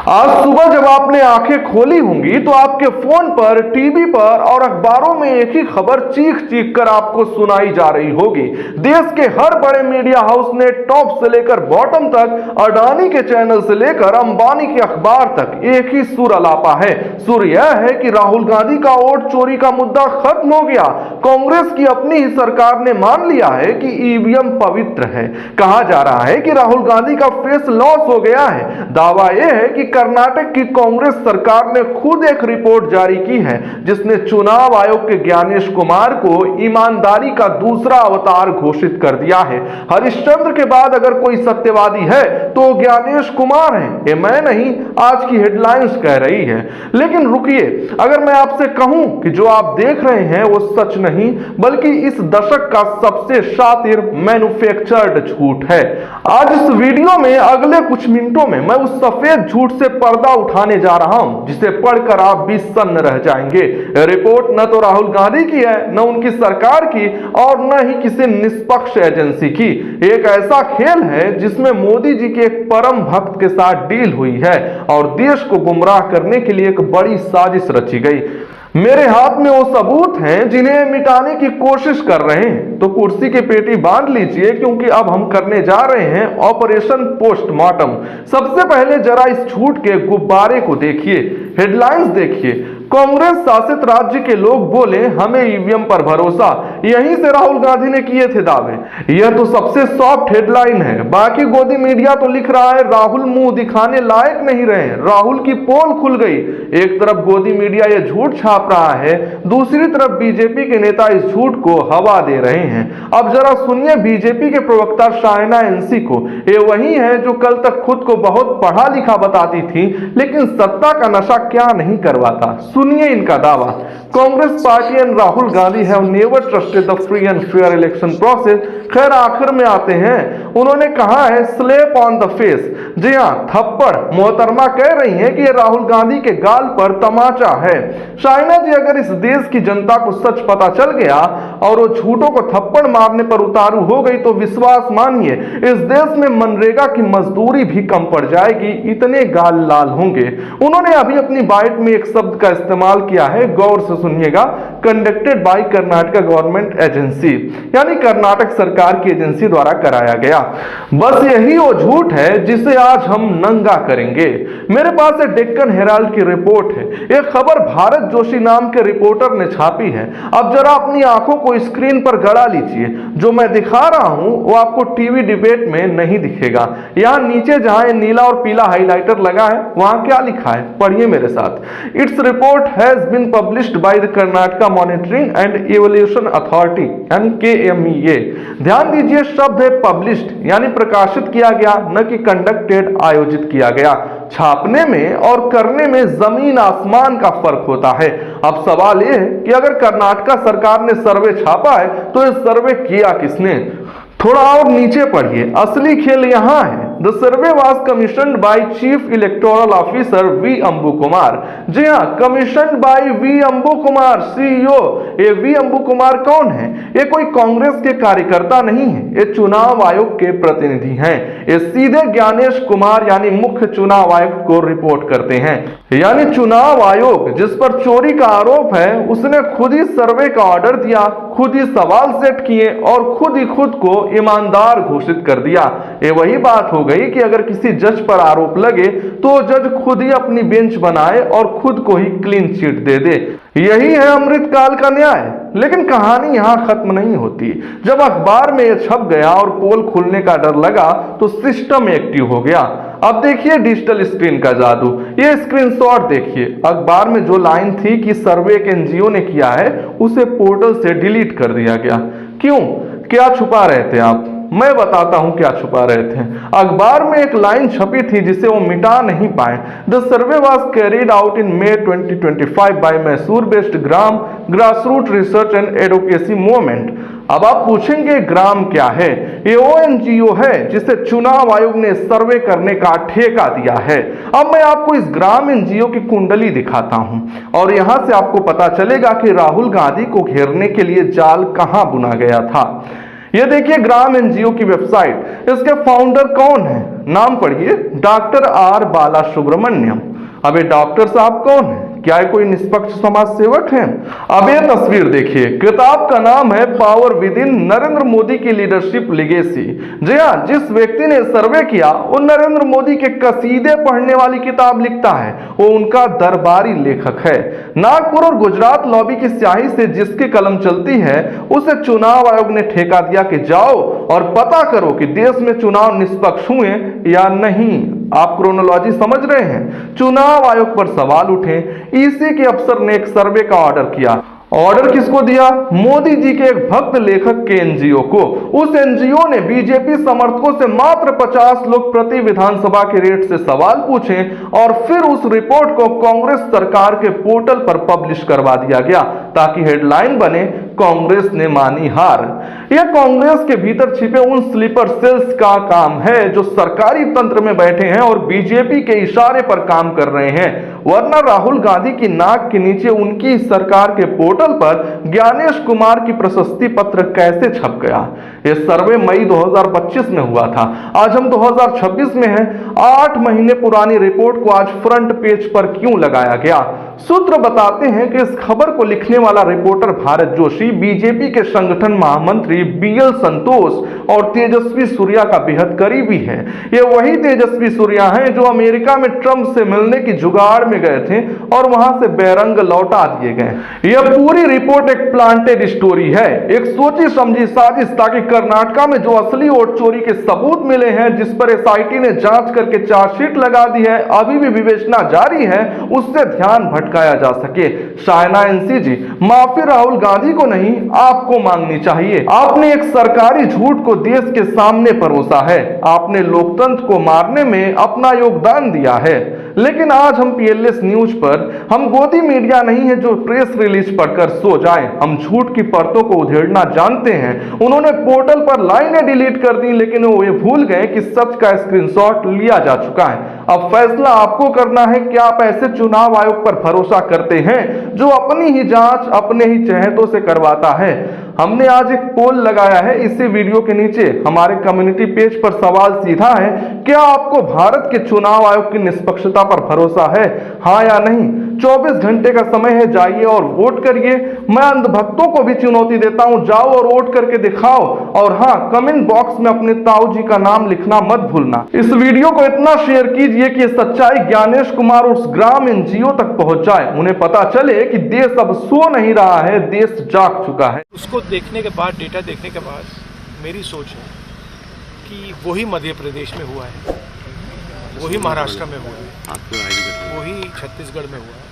आज सुबह जब आपने आंखें खोली होंगी तो आपके फोन पर, टीवी पर और अखबारों में एक ही खबर चीख चीख कर आपको सुनाई जा रही होगी। देश के हर बड़े मीडिया हाउस ने टॉप से लेकर बॉटम तक, अडानी के चैनल से लेकर अंबानी के अखबार तक एक ही सुर अलापा है। सुर यह है कि राहुल गांधी का वोट चोरी का मुद्दा खत्म हो गया। कांग्रेस की अपनी ही सरकार ने मान लिया है कि ईवीएम पवित्र है। कहा जा रहा है कि राहुल गांधी का फेस लॉस हो गया है। दावा यह है कि कर्नाटक की कांग्रेस सरकार ने खुद एक रिपोर्ट जारी की है जिसने चुनाव आयोग के ज्ञानेश कुमार को ईमानदारी का दूसरा अवतार घोषित कर दिया है। हरिश्चंद्र के बाद अगर कोई सत्यवादी है तो ज्ञानेश कुमार है। ये मैं नहीं, आज की हेडलाइंस कह रही है। लेकिन रुकिए, अगर मैं आपसे कहूं कि जो आप देख रहे हैं वो सच नहीं बल्कि इस दशक का सबसे शातिर मैन्युफैक्चर्ड झूठ है। आज इस वीडियो में अगले कुछ मिनटों में मैं उस सफेद झूठ से पर्दा उठाने जा रहा हूं जिसे पढ़कर आप भी सन्न रह जाएंगे। रिपोर्ट न तो राहुल गांधी की है, न उनकी सरकार की और न ही किसी निष्पक्ष एजेंसी की। एक ऐसा खेल है जिसमें मोदी जी के एक परम भक्त के साथ डील हुई है और देश को गुमराह करने के लिए एक बड़ी साजिश रची गई। मेरे हाथ में वो सबूत हैं जिन्हें मिटाने की कोशिश कर रहे हैं, तो कुर्सी की पेटी बांध लीजिए क्योंकि अब हम करने जा रहे हैं ऑपरेशन पोस्टमार्टम। सबसे पहले जरा इस झूठ के गुब्बारे को देखिए, हेडलाइंस देखिए। कांग्रेस शासित राज्य के लोग बोले हमें ईवीएम पर भरोसा, यहीं से राहुल गांधी ने किए थे दावे। यह तो सबसे सॉफ्ट हेडलाइन है। बाकी गोदी मीडिया तो लिख रहा है राहुल मुंह दिखाने लायक नहीं रहे, राहुल की पोल खुल गई। एक तरफ गोदी मीडिया यह झूठ छाप रहा है, दूसरी तरफ बीजेपी के नेता इस झूठ को हवा दे रहे हैं। अब जरा सुनिए बीजेपी के प्रवक्ता शाइना एनसी को। ये वही है जो कल तक खुद को बहुत पढ़ा लिखा बताती थी लेकिन सत्ता का नशा क्या नहीं करवाता। सुनिए इनका दावा। Congress party and Rahul Gandhi have never trusted the free and fair election process. खैर आखिर में आते हैं, उन्होंने कहा है स्लैप ऑन द फेस। जी हां, थप्पड़। मोहतरमा कह रही हैं कि यह राहुल गांधी के गाल पर तमाचा है। शाइना जी, अगर इस देश की जनता को सच पता चल गया और वो झूठों को थप्पड़ मारने पर उतारू हो गई तो विश्वास मानिए इस देश में मनरेगा की मजदूरी भी कम पड़ जाएगी, इतने गाल लाल होंगे। उन्होंने अभी अपनी बाइट में एक शब्द का इस्तेमाल किया है, गौर से सुनिएगा, conducted by Karnataka government agency, यानी कर्नाटक सरकार की एजेंसी द्वारा कराया गया। बस यही वो झूठ है जिसे आज हम नंगा करेंगे। मेरे पास एक डेक्कन हेराल्ड की रिपोर्ट है। एक खबर भारत जोशी नाम के रिपोर्टर ने छापी है। अब जरा अपनी आंखों को स्क्रीन पर गड़ा लीजिए। जो मैं दिखा रहा हूं वो आपको टीवी डिबेट में नहीं दिखेगा। यहां नीचे जहां नीला और पीला हाइलाइटर लगा है वहां क्या लिखा है, पढ़िए मेरे साथ। Its report has been published by the Karnataka monitoring and evaluation authority यानी KMEA। ध्यान दीजिए, शब्द है पब्लिश्ड यानी प्रकाशित किया गया, न कि कंडक्टेड आयोजित किया गया। छापने में और करने में जमीन आसमान का फर्क होता है। अब सवाल यह है कि अगर कर्नाटक सरकार ने सर्वे छापा है तो यह सर्वे किया किसने? थोड़ा और नीचे पढ़िए, असली खेल यहां है। The survey was commissioned by chief electoral officer V Ambu Kumar. जी हाँ, commissioned bye we Ambu Kumar, CEO। ये वी अंबु कुमार कौन है? ये कोई कांग्रेस के कार्यकर्ता नहीं है, ये चुनाव आयोग के प्रतिनिधि हैं। ये सीधे ज्ञानेश कुमार यानी मुख्य चुनाव आयुक्त को रिपोर्ट करते हैं। यानी चुनाव आयोग जिस पर चोरी का आरोप है उसने खुद ही सर्वे का ऑर्डर दिया, खुद ही सवाल सेट किए और खुद ही खुद को ईमानदार घोषित कर दिया। ये वही बात हो गई कि अगर किसी जज पर आरोप लगे तो जज खुद ही अपनी बेंच बनाए और खुद को ही क्लीन चिट दे दे। यही है अमृतकाल का न्याय। लेकिन कहानी यहां खत्म नहीं होती। जब अखबार में यह छप गया और पोल खुलने का डर लगा तो सिस्टम एक्टिव हो गया। अब देखिए डिजिटल स्क्रीन का जादू। ये स्क्रीनशॉट देखिए। अखबार में जो लाइन थी कि सर्वे एक NGO ने किया है उसे पोर्टल से डिलीट कर दिया गया। क्यों? क्या छुपा रहे थे आप? मैं बताता हूं क्या छुपा रहे थे। अखबार में एक लाइन छपी थी जिसे वो मिटा नहीं पाए। The survey was carried out in May 2025 by Mysore based grassroot research and advocacy movement. अब आप पूछेंगे ग्राम क्या है? ये वो NGO है जिसे चुनाव आयोग ने सर्वे करने का ठेका दिया है। अब मैं आपको इस ग्राम NGO की कुंडली दिखाता हूं और यहां से आपको पता चलेगा कि राहुल गांधी को घेरने के लिए जाल कहां बुना गया था। ये देखिए ग्राम एनजीओ की वेबसाइट। इसके फाउंडर कौन है? नाम पढ़िए, डॉक्टर आर बाला सुब्रमण्यम। अब ये डॉक्टर साहब कौन है? क्या ये कोई निष्पक्ष समाज सेवक हैं? अब ये तस्वीर देखिए, किताब का नाम है power with in Narendra Modi की लीडरशिप लेगेसी। जी हाँ, जिस व्यक्ति ने सर्वे किया वो नरेंद्र मोदी के कसीदे पढ़ने वाली किताब लिखता है, वो उनका दरबारी लेखक है। नागपुर और गुजरात लॉबी की स्याही से जिसकी कलम चलती है उसे चुनाव आयोग ने ठेका दिया कि जाओ और पता करो कि देश में चुनाव निष्पक्ष हुए या नहीं। आप क्रोनोलॉजी समझ रहे हैं? चुनाव आयोग पर सवाल उठे, ईसी के अफसर ने एक सर्वे का ऑर्डर किया। ऑर्डर किसको दिया? मोदी जी के एक भक्त लेखक के एनजीओ को। उस एनजीओ ने बीजेपी समर्थकों से मात्र 50 लोग प्रति विधानसभा के रेट से सवाल पूछे और फिर उस रिपोर्ट को कांग्रेस सरकार के पोर्टल पर पब्लिश करवा दिया गया ताकि हेडलाइन बने, कांग्रेस ने मानी हार। यह कांग्रेस के भीतर छिपे उन स्लीपर सेल्स का काम है जो सरकारी तंत्र में बैठे हैं और बीजेपी के इशारे पर काम कर रहे हैं, वरना राहुल गांधी की नाक के नीचे उनकी सरकार के पोर्टल पर ज्ञानेश कुमार की प्रशस्ति पत्र कैसे छप गया? यह सर्वे मई 2025 में हुआ था, आज हम 2026 में हैं। 8 महीने पुरानी रिपोर्ट को आज फ्रंट पेज पर क्यों लगाया गया? सूत्र बताते हैं कि इस खबर को लिखने वाला रिपोर्टर भारत जोशी बीजेपी के संगठन महामंत्री बीएल संतोष और तेजस्वी सूर्या का बेहद करीबी है। ये वही तेजस्वी सूर्या हैं जो अमेरिका में ट्रंप से मिलने की जुगाड़ में गए थे और वहां से बेरंग लौटा दिए गए। यह पूरी रिपोर्ट एक प्लांटेड स्टोरी है, एक सोची समझी साजिश, ताकि कर्नाटका में जो असली वोट चोरी के सबूत मिले हैं, जिस पर एसआईटी ने जांच करके चार्जशीट लगा दी है, अभी भी विवेचना जारी है, उससे ध्यान भटकाया जा सके। शायना एनसी जी, माफी राहुल गांधी को नहीं, आपको मांगनी चाहिए। आपने एक सरकारी झूठ को देश के सामने परोसा है, आपने लोकतंत्र को मारने में अपना योगदान दिया है। लेकिन आज हम पीएलएस न्यूज पर, हम गोदी मीडिया नहीं है जो प्रेस रिलीज पढ़कर सो जाएं। हम झूठ की परतों को उधेड़ना जानते हैं। उन्होंने पोर्टल पर लाइनें डिलीट कर दी, लेकिन वो ये भूल गए कि सच का स्क्रीनशॉट लिया जा चुका है। अब फैसला आपको करना है कि आप ऐसे चुनाव आयोग पर भरोसा करते हैं जो अपनी ही जांच अपने ही चहेतों से करवाता है। हमने आज एक पोल लगाया है, इसी वीडियो के नीचे हमारे कम्युनिटी पेज पर सवाल सीधा है, क्या आपको भारत के चुनाव आयोग की निष्पक्षता पर भरोसा है, हाँ या नहीं? 24 घंटे का समय है, जाइए और वोट करिए। मैं अंधभक्तों को भी चुनौती देता हूं, जाओ और वोट करके दिखाओ। और हाँ, कमेंट बॉक्स में अपने ताऊ जी का नाम लिखना मत भूलना। इस वीडियो को इतना शेयर कीजिए कि सच्चाई ज्ञानेश कुमार उस ग्राम एनजीओ तक पहुंच जाए, उन्हें पता चले कि देश अब सो नहीं रहा है, देश जाग चुका है। उसको देखने के बाद, डेटा देखने के बाद मेरी सोच है कि वही मध्य प्रदेश में हुआ है, वही महाराष्ट्र में हुआ है, वही छत्तीसगढ़ में हुआ है।